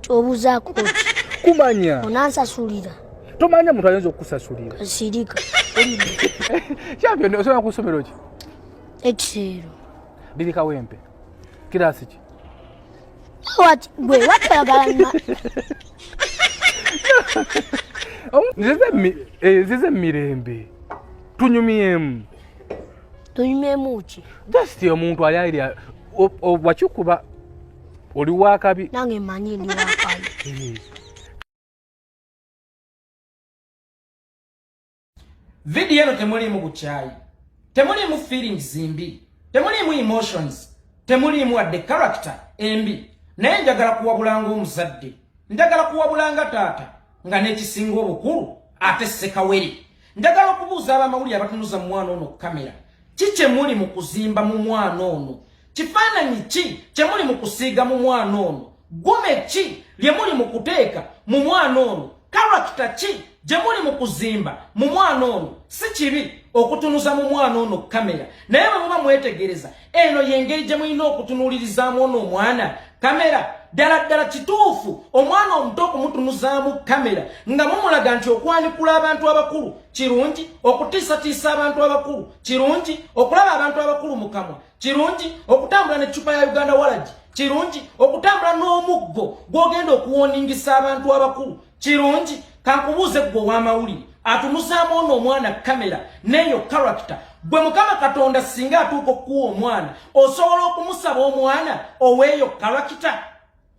Obuzaako kumanya onansasulira tomanya muntu ayinza okukusasulira sirika champion osobola kusomero ki ekisero biri kawempe kirasi ki gwe watayagala zize mirembe tunyumyemu ki just omuntu ayayiri wakikuba oli wakabi nange manyi ndi wakabi. Video eno temulimu buchayi, temulimu feelings zimbi, temulimu emotions, temulimu wadde character embi. Naye njagala kuwabulanga omuzadde, njagala kuwabulanga taata nga n'ekisinga obukulu ate ssekaweri. Njagala okubuuza abamawulire abatunuza mu mwana ono kamera, kye muli mu kuzimba mu mwana ono? Kifaananyi ki kye muli mu kusiiga mu mwana ono? Gome ki lye muli mu kuteeka mu mwana ono? Character ki gye muli mu kuzimba mu mwana ono? Si kibi okutunuza mu mwana ono kamera, naye bwe muba mwetegereza eno y'engeri gye mulina okutunuulirizaamu ono omwana kamera. Ddala kituufu omwana omuto okumutunuzaamu kamera nga mumulaga nti okwanikula abantu abakulu kirungi, okutiisatiisa abantu abakulu kirungi, okulaba abantu abakulu mu kamwa kirungi, okutambula n'eccupa ya Uganda Walagi kirungi, okutambula n'omuggo gw'ogenda okuwoningisa abantu abakulu kirungi. Kankubuuze gwe ow'amawulire atunuzaamu ono omwana kamera n'eyo character, gwe Mukama Katonda singa atuuka okuwa omwana osobola okumusaba omwana oweeyo character?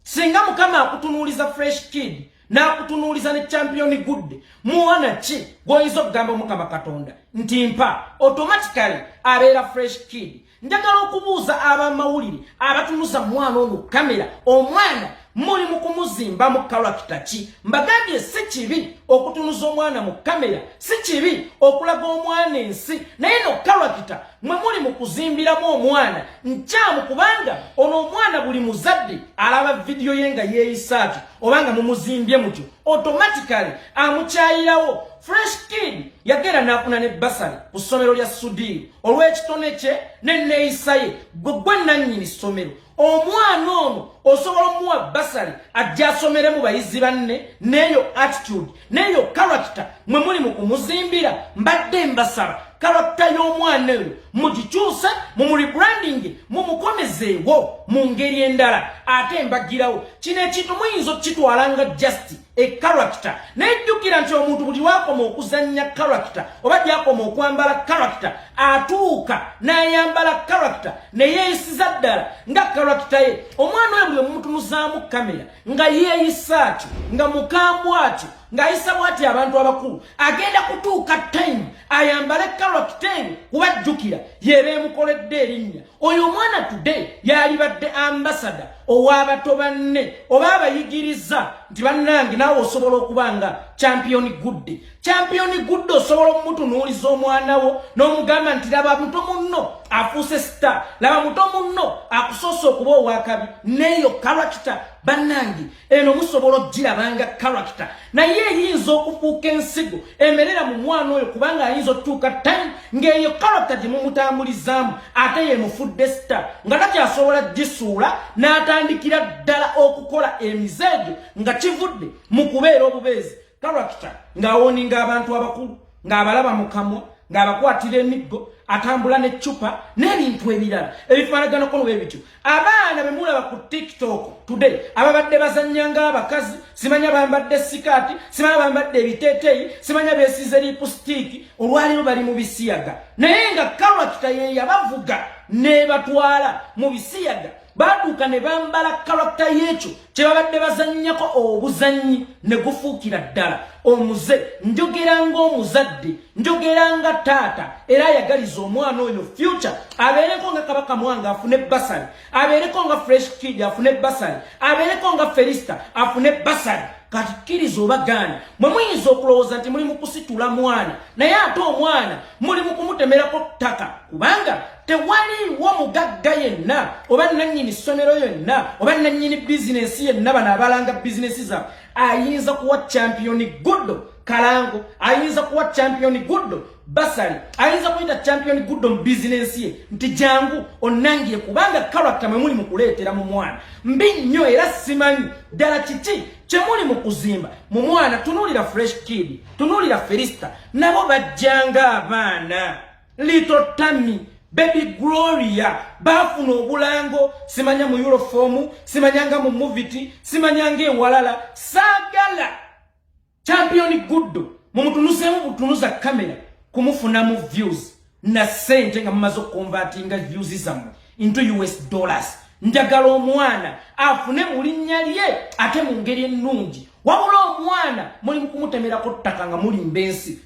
Singa Mukama akutunuuliza fresh kid n'akutunuuliza ne champion good, mwana ki gw'oyinza okugamba Mukama Katonda nti mpa automatically abeera fresh kid? Njagala okubuuza abamawulire abatunuza mwana ono kamera, omwana muli mu kumuzimba mu character ki? Mbagambye si kibi okutunuza omwana mu kamera, si kibi okulaga omwana ensi, naye no character mwe muli mu kuzimbiramu omwana nkyamu, kubanga ono omwana buli muzadde alaba video ye nga yeeyisaati obanga mumuzimbye mutyo automatically amukyayirawo. Fresh kid yagera n'afuna ne basari ku ssomero lya Sudiri olw'ekitone kye n'enneeyisa ye. Gwe nannyini ssomero, omwana ono osobola omuwa basari ajja asomere mu bayizi banne, n'eyo attitude n'eyo character mwe muli mu kumuzimbira. Mbadde mbasaba character y'omwana oyo mugikyuse, mumurebranding, mumukomezeewo mu ngeri endala. Ate mbagirawo kino ekintu muyinza okukitwala nga just a character, nejjukira nti omuntu buli wakoma okuzannya character oba gyakoma okwambala character atuuka n'ayambala character ne yeeyisiza ddala nga character ye. Omwana oyo bwe mumutunuzaamu kamera nga yeeyisa atyo, nga mukambwe atyo, ng'ayisa bw'ati abantu abakulu, agenda kutuuka time ayambale character kubajjukira yeeba emukoledde erinnya. Oyo omwana today yalibadde ambassador ow'abato banne oba abayigiriza nti bannange naawe osobola okubanga champion good. Champion good osobola okumutunuuliza omwana wo n'omugamba nti laba muto munno afuuse star, laba muto munno akusoose okuba owakabi, n'eyo character bannange eno musobola okugirabanga character, naye eyinza okufuuka ensigo emerera mu mwana oyo kubanga ayinza okutuuka time ng'eyo character gye mumutambulizaamu ate ye mufudde star nga takyasobola gisuula n'atandikira ddala okukola emizeejo nga kivudde mu kubeera obubeezi. Character ng'awoninga abantu abakulu, ng'abalaba mu kamwa, ng'abakwatira emiggo, atambula n'eccupa n'ebintu ebirala ebifaanaganako n'ebityo. Abaana be mulaba ku TikTok today ababadde bazannyanga abakazi, simanya bambadde sikaati, simanya bambadde ebiteeteeyi, simanya beesize lipusitiiki, olwaliro bali mu bisiyaga, naye nga character ye yabavuga n'ebatwala mu bisiyaga. Baatuuka ne bambala character y'ekyo kye babadde bazannyako obuzannyi ne gufuukira ddala omuze. Njogera ng'omuzadde, njogera nga taata era ayagaliza omwana oyo future abeereko nga Kabaka Mwanga afune basari, abeereko nga Fresh Kid afune basari, abeereko nga Felista afune basari. Kati kkiriza oba gaana mwe muyinza okulowooza nti muli mu kusitula mwana, naye ate omwana muli mu kumutemerako ttaka, kubanga tewaliwo mugagga yenna oba nannyini ssomero yonna oba nannyini bizinesi yenna bano abalanga bizinesi zaabwe ayinza kuwa champion good Kalango ayinza kuwa champion Gudo basali ayinza kuyita champion Gudo mu business ye nti jangu onangiye kubanga character mwe muli mu kuleetera mu mwana mbi nnyo era simanyi ddala kiki kye muli mu kuzimba mu mwana tunulira Fresh Kid tunulira Felista nabo bajjanga abaana Little Tammy Baby Gloria bafuna obulango simanya mu uniform simanyanga mu movie simanyanga ewalala sagala champion Gudo mumutunusemu butunuza kamera kumufuna mu views na sente nga mumazo convertinga views zamu into US dollars njagala omwana afune mu linnya lye ate mu ngeri ennungi wabula omwana muli kumutemerako ttaka nga muli mbensi